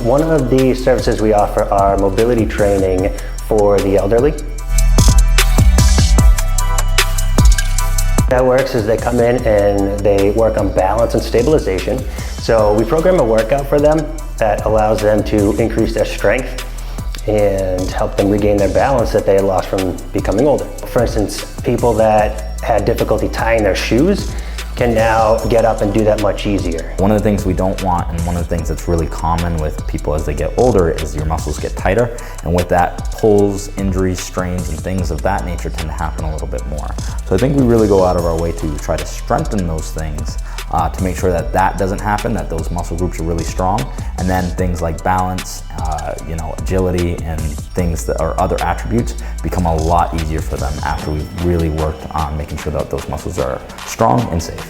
One of the services we offer are mobility training for the elderly. That works is they come in and they work on balance and stabilization. So we program a workout for them that allows them to increase their strength and help them regain their balance that they had lost from becoming older. For instance, people that had difficulty tying their shoes can now get up and do that much easier. One of the things we don't want, and one of the things that's really common with people as they get older, is your muscles get tighter, and with that, pulls, injuries, strains, and things of that nature tend to happen a little bit more. So I think we really go out of our way to try to strengthen those things to make sure that that doesn't happen, that those muscle groups are really strong, and then things like balance, agility, and things that are other attributes become a lot easier for them after we've really worked on making sure that those muscles are strong and safe.